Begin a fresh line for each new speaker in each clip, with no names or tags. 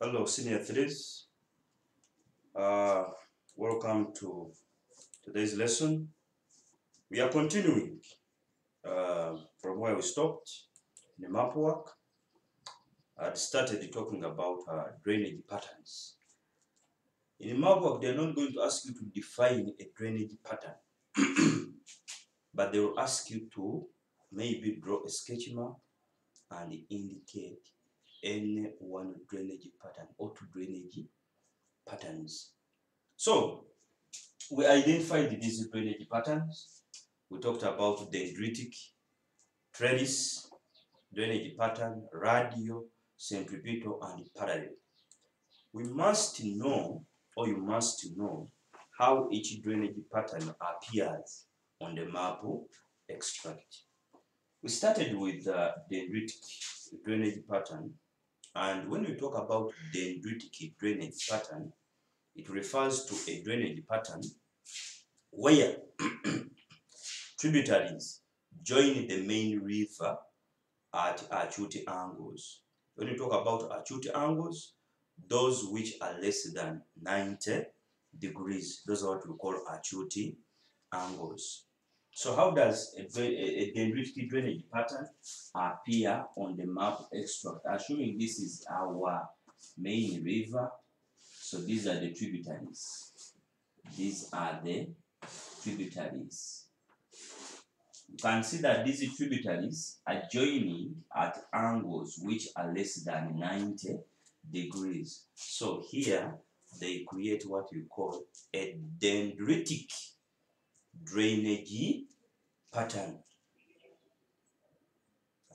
Hello, Senior 3s. Welcome to today's lesson. We are continuing from where we stopped in the map work. I started talking about drainage patterns. In the map work, they're not going to ask you to define a drainage pattern, but they will ask you to maybe draw a sketch map and indicate any one drainage pattern or two drainage patterns. So, we identified these drainage patterns. We talked about dendritic, trellis, drainage pattern, radial, centripetal, and parallel. We must know, or you must know, how each drainage pattern appears on the map extract. We started with the dendritic drainage pattern, and when we talk about dendritic drainage pattern, it refers to a drainage pattern where tributaries join the main river at acute angles. When you talk about acute angles, those which are less than 90 degrees, those are what we call acute angles. So how does a dendritic drainage pattern appear on the map extract? Assuming this is our main river, so these are the tributaries. These are the tributaries. You can see that these tributaries are joining at angles which are less than 90 degrees. So here they create what we call a dendritic drainage pattern.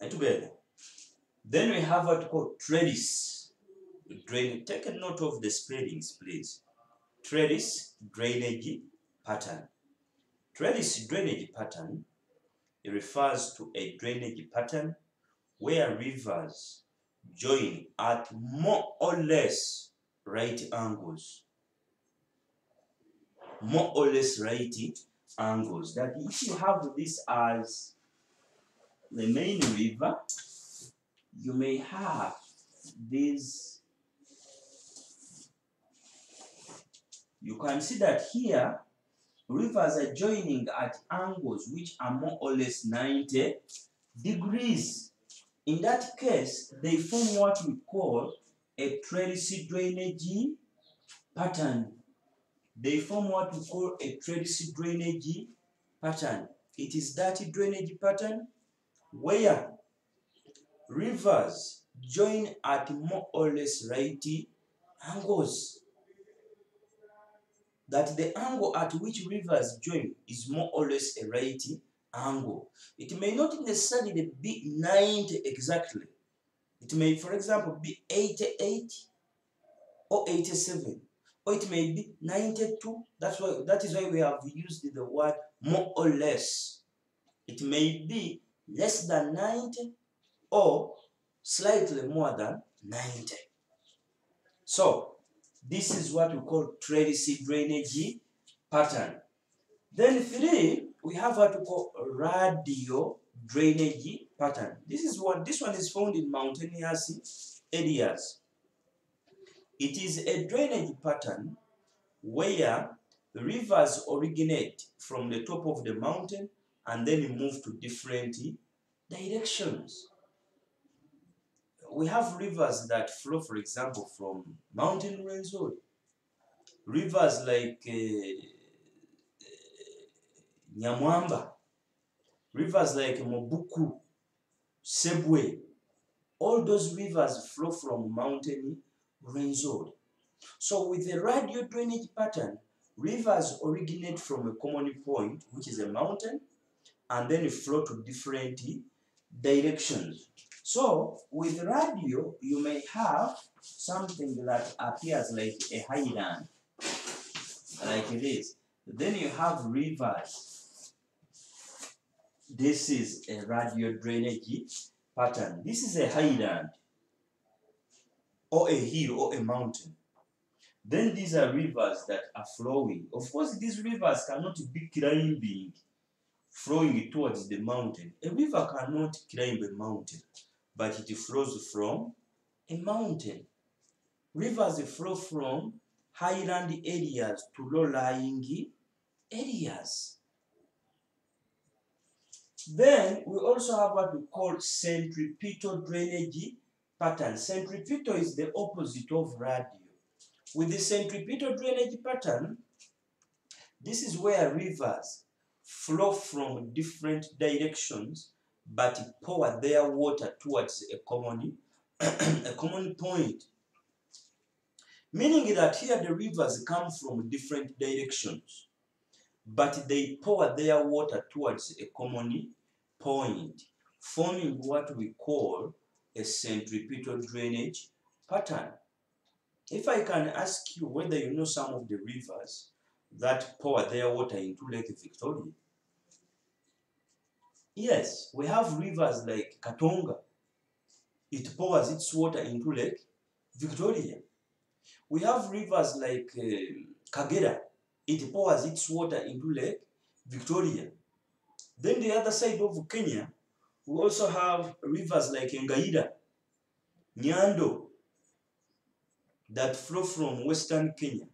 Right together. Then we have what we call trellis drainage. Take a note of the spellings, please. Trellis drainage pattern. Trellis drainage pattern, it refers to a drainage pattern where rivers join at more or less right angles. More or less right angles. That if you have this as the main river, you may have this. You can see that here rivers are joining at angles which are more or less 90 degrees. In that case, they form what we call a trellis drainage pattern. They form what we call a trellis drainage pattern. It is that drainage pattern where rivers join at more or less right angles. That the angle at which rivers join is more or less a right angle. It may not necessarily be 90 exactly. It may, for example, be 88 or 87, or it may be 92. That is why we have used the word more or less. It may be less than 90 or slightly more than 90. So this is what we call trellis drainage pattern. Then 3, we have what we call radial drainage pattern. This one is found in mountainous areas. It is a drainage pattern where the rivers originate from the top of the mountain and then move to different directions. We have rivers that flow, for example, from mountain range. Rivers like Nyamwamba, rivers like Mobuku, Sebwe, all those rivers flow from mountain range. So with the radial drainage pattern, rivers originate from a common point, which is a mountain, and then flow to different directions. So with radial, you may have something that appears like a highland, like this. Then you have rivers. This is a radial drainage pattern. This is a highland, or a hill, or a mountain. Then these are rivers that are flowing. Of course, these rivers cannot be climbing, flowing towards the mountain. A river cannot climb a mountain, but it flows from a mountain. Rivers flow from highland areas to low-lying areas. Then we also have what we call centripetal drainage pattern. Centripetal is the opposite of radial. With the centripetal drainage pattern, this is where rivers flow from different directions but pour their water towards a common, a common point. Meaning that here the rivers come from different directions, but they pour their water towards a common point, forming what we call a centripetal drainage pattern. If I can ask you whether you know some of the rivers that pour their water into Lake Victoria. Yes, we have rivers like Katonga. It pours its water into Lake Victoria. We have rivers like Kagera. It pours its water into Lake Victoria. Then the other side of Kenya, we also have rivers like Ngaida, Nyando, that flow from western Kenya,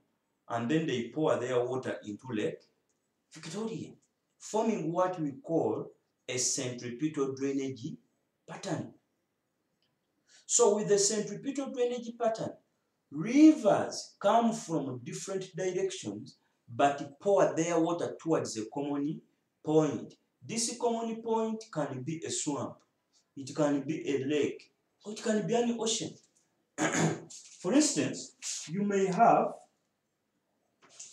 and then they pour their water into Lake Victoria, forming what we call a centripetal drainage pattern. So with the centripetal drainage pattern, rivers come from different directions but pour their water towards a common point. This common point can be a swamp, it can be a lake, or it can be an ocean. For instance, you may have,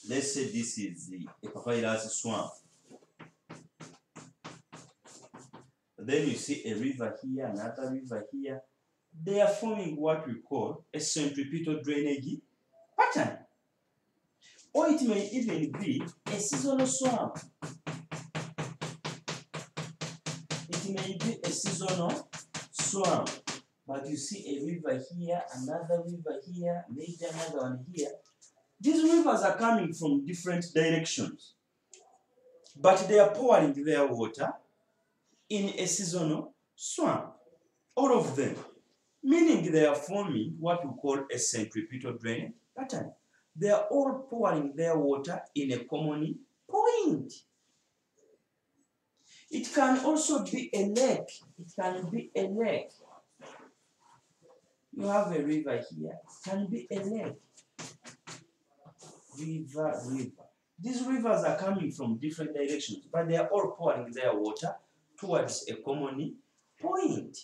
let's say this is a papyrus swamp. Then you see a river here, another river here. They are forming what we call a centripetal drainage pattern. Or it may even be a seasonal swamp. It may be a seasonal swamp. But you see a river here, another river here, maybe another one here. These rivers are coming from different directions, but they are pouring their water in a seasonal swamp. All of them. Meaning they are forming what we call a centripetal drain pattern. They are all pouring their water in a common point. It can also be a lake. It can be a lake. You have a river here. It can be a lake. River. These rivers are coming from different directions, but they are all pouring their water towards a common point.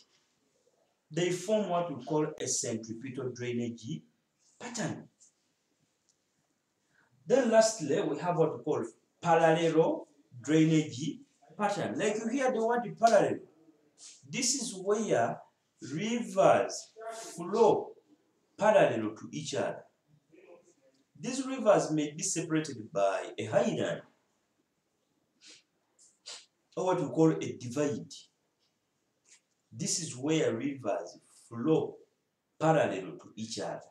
They form what we call a centripetal drainage pattern. Then lastly, we have what we call parallel drainage pattern. Like you hear the word parallel. This is where rivers flow parallel to each other. These rivers may be separated by a highland, or what we call a divide. This is where rivers flow parallel to each other.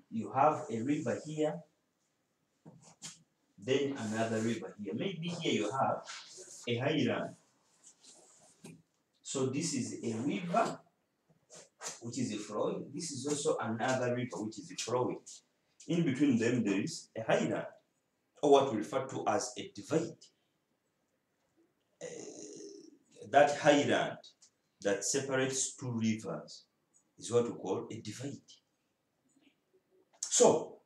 You have a river here, then another river here. Maybe here you have a highland. So this is a river which is flowing. This is also another river which is flowing. In between them there is a highland, or what we refer to as a divide. That highland that separates two rivers is what we call a divide. So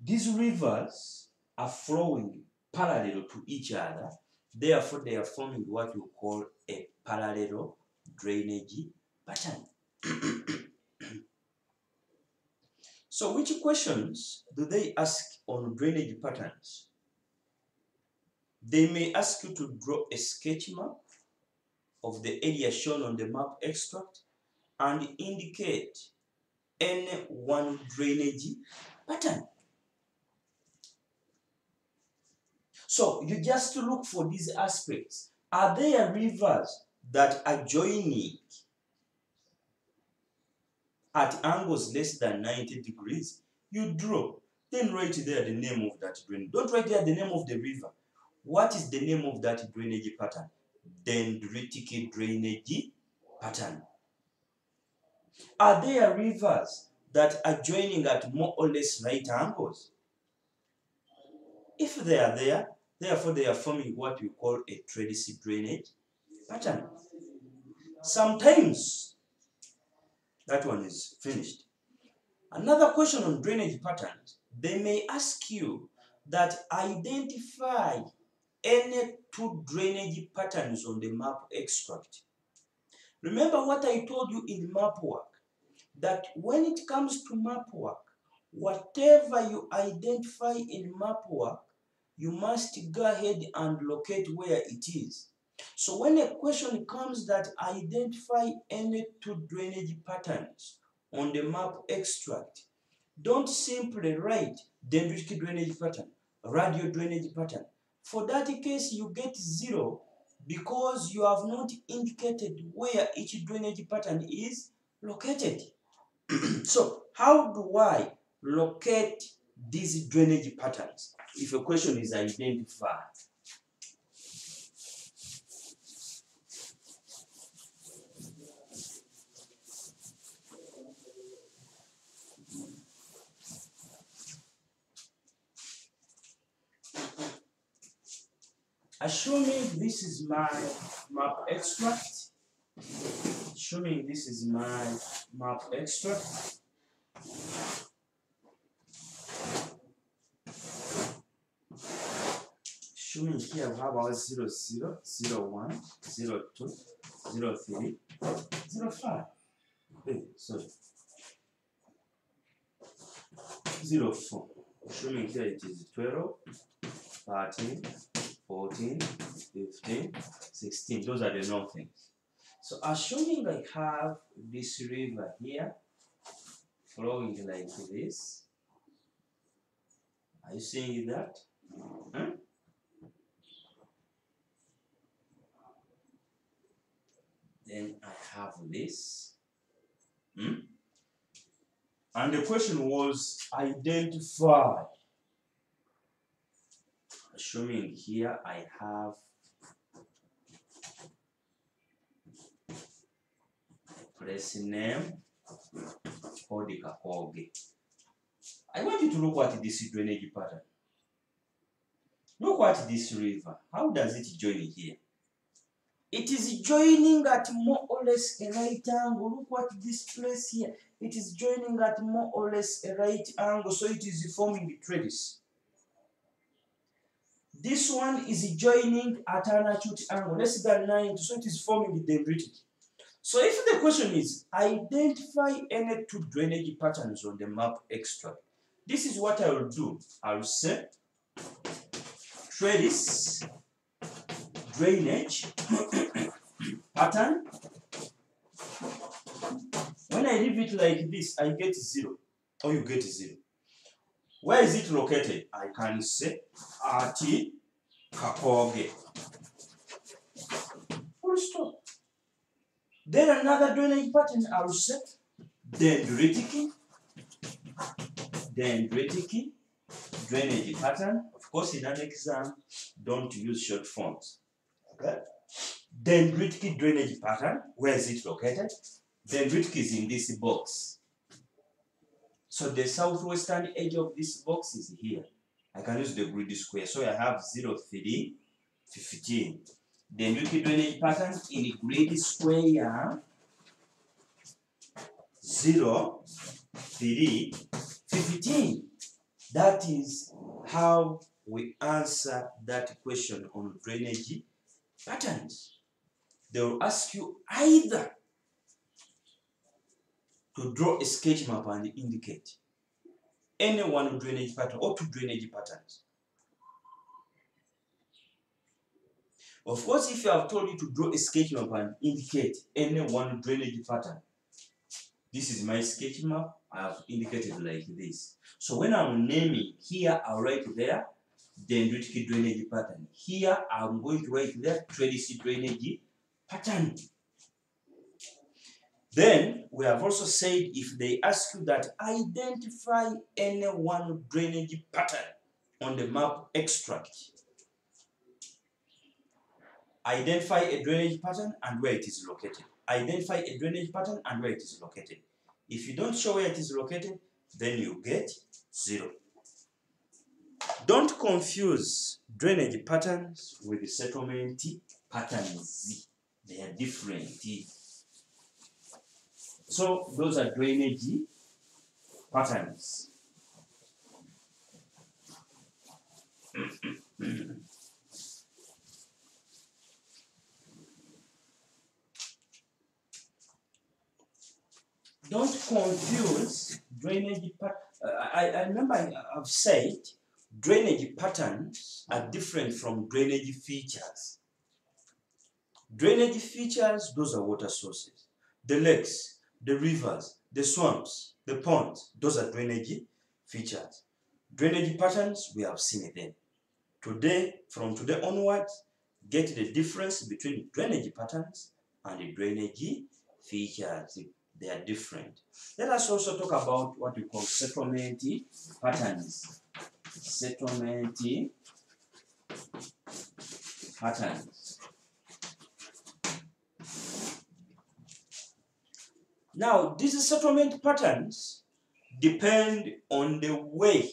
these rivers are flowing parallel to each other, therefore they are forming what we call a parallel drainage pattern. So which questions do they ask on drainage patterns? They may ask you to draw a sketch map of the area shown on the map extract and indicate any one drainage pattern. So you just look for these aspects. Are there rivers that are joining at angles less than 90 degrees? You draw. Then write there the name of that drain. Don't write there the name of the river. What is the name of that drainage pattern? Dendritic drainage pattern. Are there rivers that are joining at more or less right angles? If they are there, therefore they are forming what we call a trellis drainage pattern. Sometimes that one is finished. Another question on drainage patterns, they may ask you that identify any two drainage patterns on the map extract. Remember what I told you in map work, that when it comes to map work, whatever you identify in map work, you must go ahead and locate where it is. So when a question comes that identify any two drainage patterns on the map extract, don't simply write dendritic drainage pattern, radial drainage pattern. For that case, you get 0 because you have not indicated where each drainage pattern is located. So how do I locate these drainage patterns if a question is identified? Assuming this is my map extract, assuming here we have our 0, 0, 0, 1, 0, 2, 0, 3, 0, 5. Hey, sorry. 0, 4. Assuming here it is 12, 13, 14, 15, 16. Those are the known things. So assuming I have this river here flowing like this, are you seeing that? Then I have this. And the question was identify. Assuming here I have place name called Kakoge. I want you to look at this drainage pattern. Look at this river. How does it join here? It is joining at more or less a right angle. Look at this place here. It is joining at more or less a right angle, so it is forming a trellis. This one is joining at an acute angle, less than 90, so it is forming the dendritic. So if the question is, identify any two drainage patterns on the map extract, this is what I will do. I will say trellis drainage pattern. When I leave it like this, I get 0, or you get 0. Where is it located? I can say at Kakoge. Full stop. Then another drainage pattern I will say dendritic drainage pattern. Of course, in an exam, don't use short forms. Okay? Dendritic drainage pattern. Where is it located? Dendritic is in this box. So the southwestern edge of this box is here. I can use the grid square. So I have 0, 3, 15. Dendritic drainage pattern in grid square 0, 3, 15. That is how we answer that question on drainage patterns. They will ask you either to draw a sketch map and indicate any one drainage pattern or two drainage patterns. Of course, if you have told you to draw a sketch map and indicate any one drainage pattern, this is my sketch map. I have indicated like this. So when I'm naming here, I'll write there dendritic drainage pattern. Here, I'm going to write there trellis drainage pattern. Then we have also said if they ask you that identify any one drainage pattern on the map extract. Identify a drainage pattern and where it is located. identify a drainage pattern and where it is located. If you don't show where it is located, then you get 0. Don't confuse drainage patterns with settlement patterns. They are different. So those are drainage patterns. Don't confuse drainage patterns. I remember I've said drainage patterns are different from drainage features. Drainage features, those are water sources. The lakes, the rivers, the swamps, the ponds, those are drainage features. Drainage patterns, we have seen them. Today, from today onwards, get the difference between drainage patterns and the drainage features. They are different. Let us also talk about what we call settlement patterns. Settlement patterns. Now, these settlement patterns depend on the way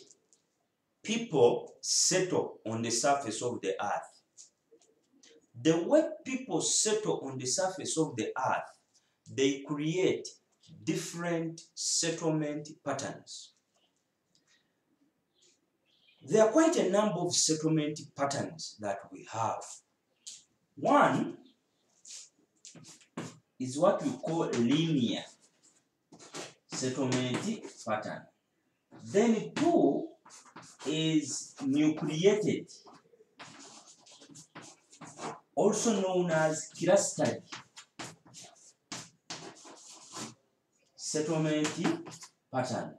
people settle on the surface of the earth. The way people settle on the surface of the earth, they create different settlement patterns. There are quite a number of settlement patterns that we have. One is what we call linear settlement pattern. Then 2 is nucleated, also known as clustered settlement pattern.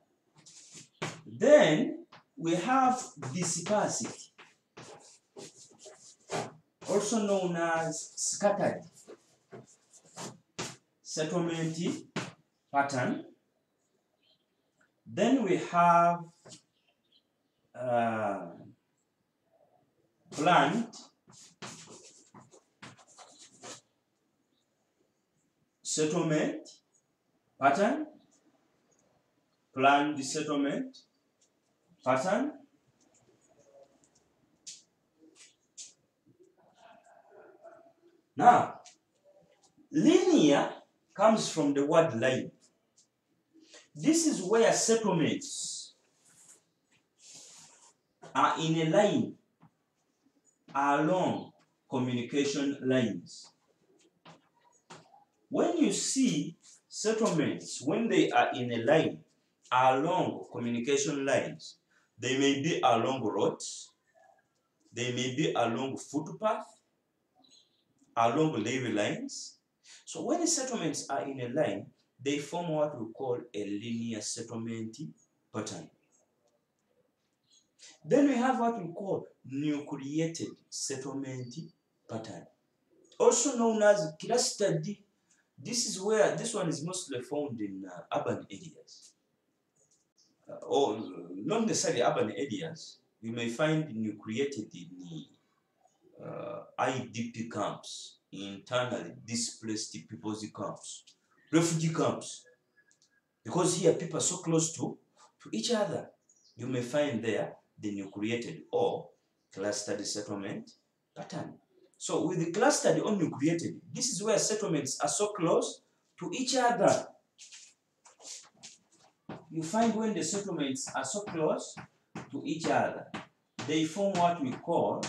Then we have dispersed, also known as scattered settlement pattern. Then we have planned settlement pattern, planned settlement pattern. Now, linear comes from the word line. This is where settlements are in a line along communication lines. When you see settlements, when they are in a line along communication lines, they may be along roads, they may be along footpath, along levee lines. So when the settlements are in a line, they form what we call a linear settlement pattern. Then we have what we call nucleated settlement pattern, also known as clustered. This is where this one is mostly found in urban areas, or not necessarily urban areas. You may find nucleated in IDP camps, internally displaced people's camps, refugee camps, because here people are so close to each other. You may find there the nucleated or clustered settlement pattern. So with the clustered or nucleated, this is where settlements are so close to each other. You find when the settlements are so close to each other, they form what we call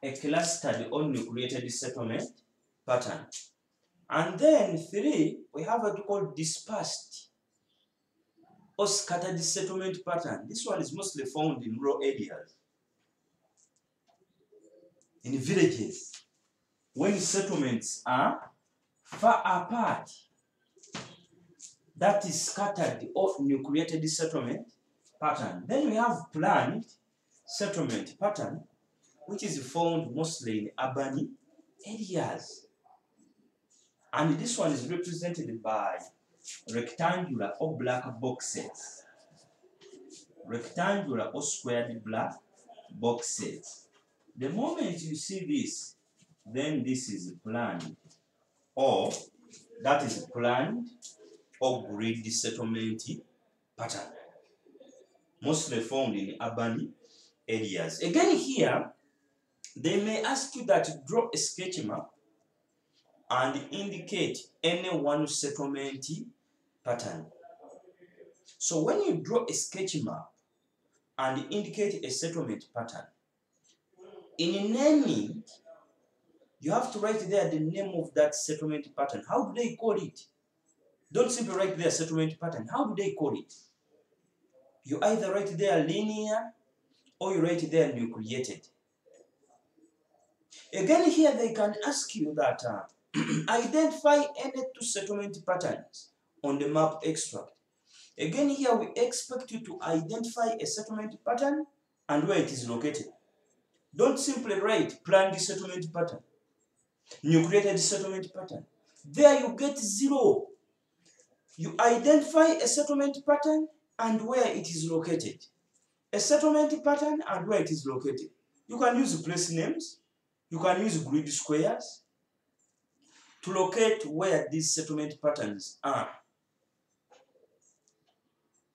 a clustered or nucleated settlement pattern. And then 3, we have what we call dispersed or scattered settlement pattern. This one is mostly found in rural areas, in villages, when settlements are far apart. That is scattered or nucleated settlement pattern. Then we have planned settlement pattern, which is found mostly in urban areas. And this one is represented by rectangular or black boxes. Rectangular or squared black boxes. The moment you see this, then this is planned or that is planned or grid settlement pattern, mostly found in urban areas. Again here, they may ask you that draw a sketch map and indicate any one settlement pattern. So when you draw a sketch map and indicate a settlement pattern, in naming, you have to write there the name of that settlement pattern. How do they call it? Don't simply write there settlement pattern. How do they call it? You either write there linear or you write there nucleated. Again here they can ask you that identify any two settlement patterns on the map extract. Again here we expect you to identify a settlement pattern and where it is located. Don't simply write planned settlement pattern, nucleated settlement pattern. There you get 0. You identify a settlement pattern and where it is located. A settlement pattern and where it is located. You can use place names. You can use grid squares to locate where these settlement patterns are.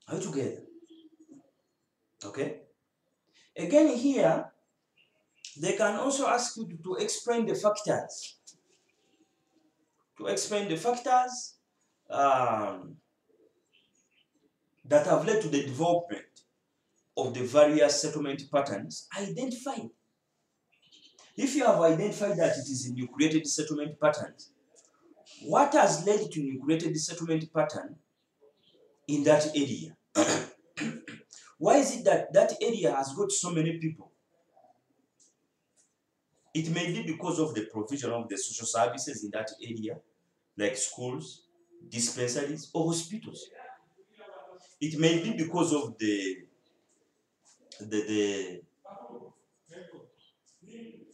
Are you together? Okay. Again here, they can also ask you to explain the factors. To explain the factors that have led to the development of the various settlement patterns. Identify. If you have identified that it is a nucleated settlement pattern, what has led to nucleated settlement pattern in that area? Why is it that that area has got so many people? It may be because of the provision of the social services in that area, like schools, dispensaries, or hospitals. It may be because of the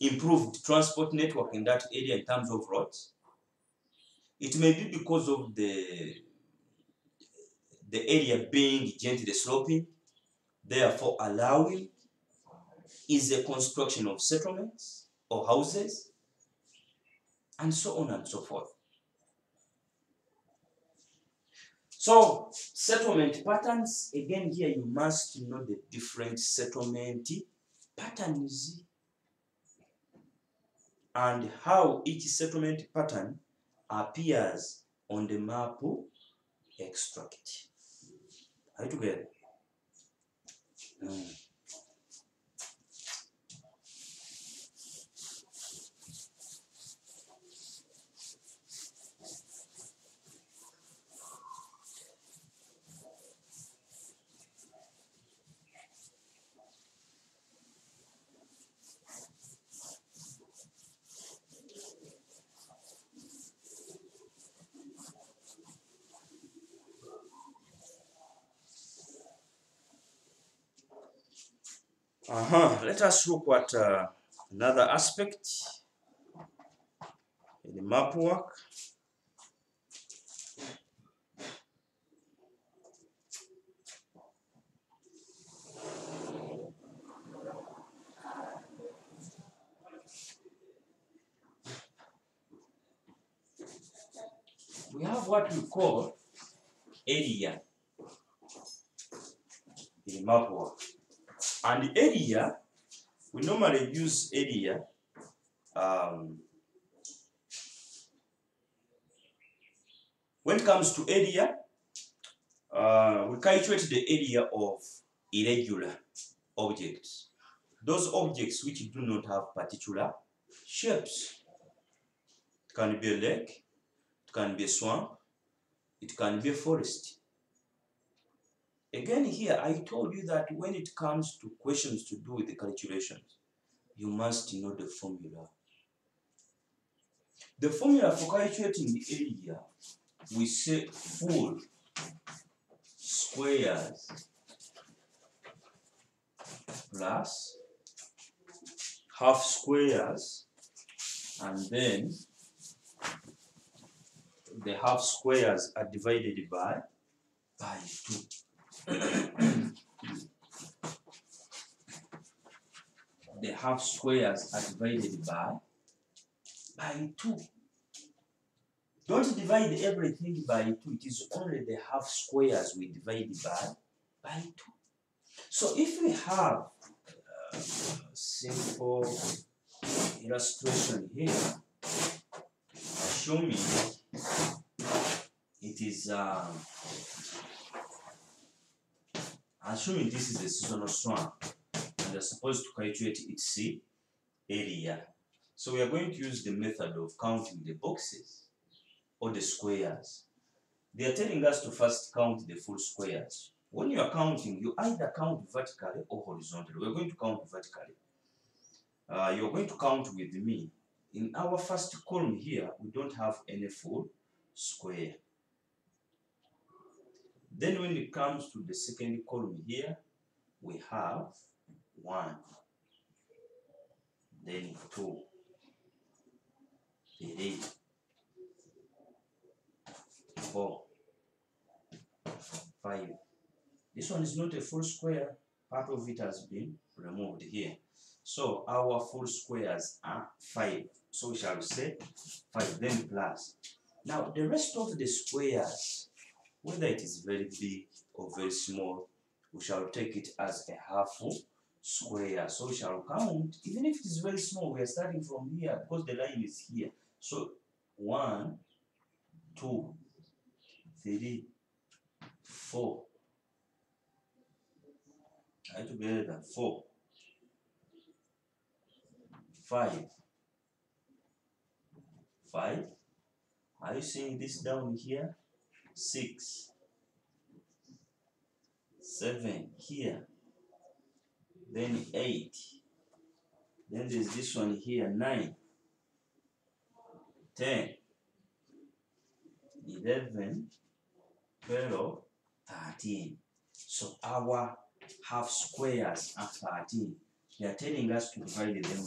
improved transport network in that area in terms of roads. It may be because of the area being gently sloping, therefore allowing easy construction of settlements or houses, and so on and so forth. So, settlement patterns, again here you must know the different settlement patterns and how each settlement pattern appears on the map extract. Are you together? Let us look at another aspect in the map work. We have what we call area in the map work. And area, we normally use area when it comes to area, we calculate the area of irregular objects. Those objects which do not have particular shapes. It can be a lake, it can be a swamp, it can be a forest. Again here, I told you that when it comes to questions to do with the calculations, you must know the formula. The formula for calculating the area, we say full squares plus half squares, and then the half squares are divided by 2. The half squares are divided by 2. Don't divide everything by 2. It is only the half squares we divide by 2. So if we have a simple illustration here, assuming it is assuming this is a seasonal swamp and you're supposed to calculate its area. So we are going to use the method of counting the boxes or the squares. They are telling us to first count the full squares. When you are counting, you either count vertically or horizontally. We are going to count vertically. You are going to count with me. In our first column here, we don't have any full square. Then when it comes to the second column here, we have 1, then 2, 3, 4, 5. This one is not a full square. Part of it has been removed here. So our full squares are 5. So we shall say 5, then plus. Now the rest of the squares, whether it is very big or very small, we shall take it as a half square. So we shall count, even if it is very small, we are starting from here because the line is here. So 1, 2, 3, 4. I to better than 4, 5. Are you seeing this down here? 6, 7 here. Then 8. Then there's this one here, 9, 10, 11, 12, 13. So our half squares are 13. They are telling us to divide them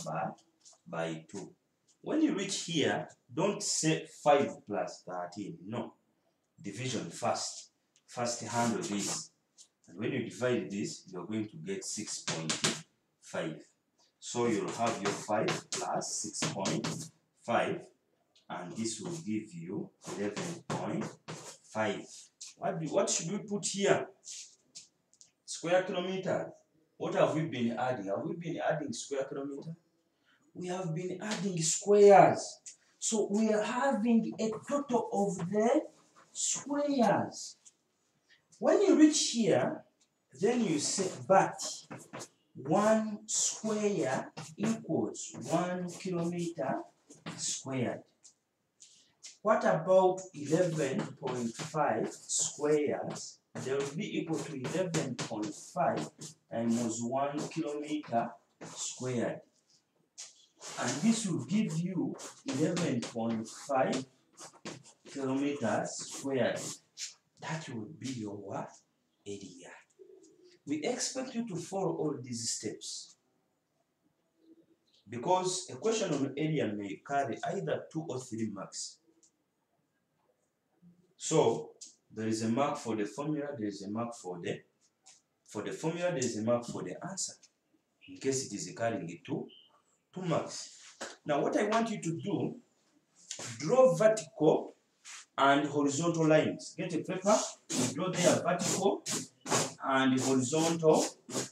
by 2. When you reach here, don't say 5 plus 13. No. Division first. First handle this. And when you divide this, you're going to get 6.5. So you'll have your 5 plus 6.5. And this will give you 11.5. What should we put here? Square kilometers. What have we been adding? Have we been adding square kilometer? We have been adding squares. So we are having a total of the squares. When you reach here, then you say, but 1 square equals 1 kilometer squared. What about 11.5 squares? They will be equal to 11.5 times 1 kilometer squared. And this will give you 11.5 kilometers squared. That will be your area. We expect you to follow all these steps, because a question on area may carry either 2 or 3 marks. So there is a mark for the formula, there is a mark for the formula, there is a mark for the answer, in case it is carrying 2 marks. Now what I want you to do, draw vertical and horizontal lines. Get a paper, draw their vertical and horizontal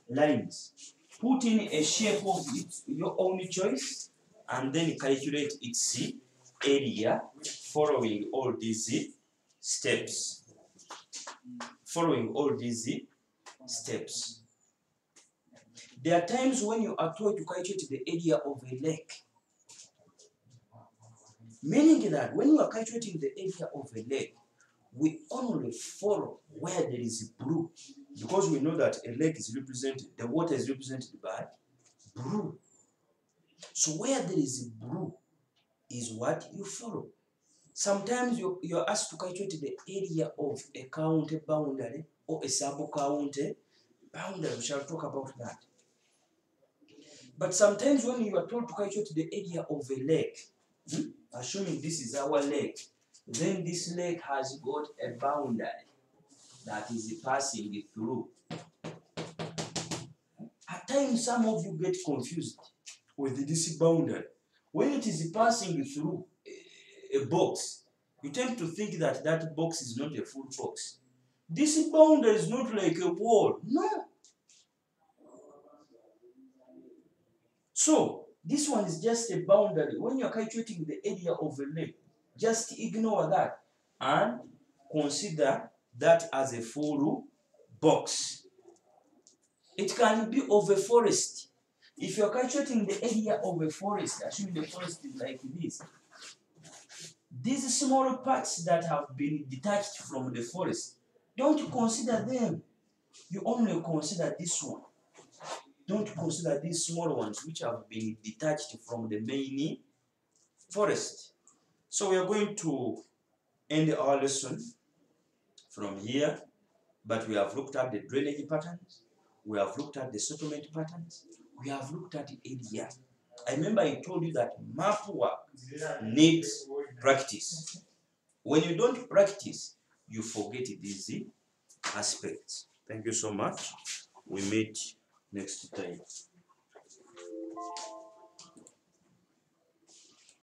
lines. Put in a shape of your own choice and then calculate its area following all these steps. There are times when you are told to calculate the area of a lake. Meaning that when you are calculating the area of a lake, we only follow where there is blue, because we know that a lake is represented, the water is represented by blue. So where there is blue is what you follow. Sometimes you're asked to calculate the area of a county boundary or a sub-county boundary. We shall talk about that. But sometimes when you are told to calculate the area of a lake, assuming this is our lake, then this lake has got a boundary that is passing through. At times, some of you get confused with this boundary. When it is passing through a box, You tend to think that that box is not a full box. This boundary is not like a wall. No. So, this one is just a boundary. When you're calculating the area of a lake, just ignore that and consider that as a full box. It can be of a forest. If you're calculating the area of a forest, assuming the forest is like this, these small parts that have been detached from the forest, don't consider them. You only consider this one. Don't consider these small ones which have been detached from the main forest. So we are going to end our lesson from here, but we have looked at the drainage patterns, we have looked at the settlement patterns, we have looked at the area. I remember I told you that map work needs practice. When you don't practice, you forget these aspects. Thank you so much. We meet next time.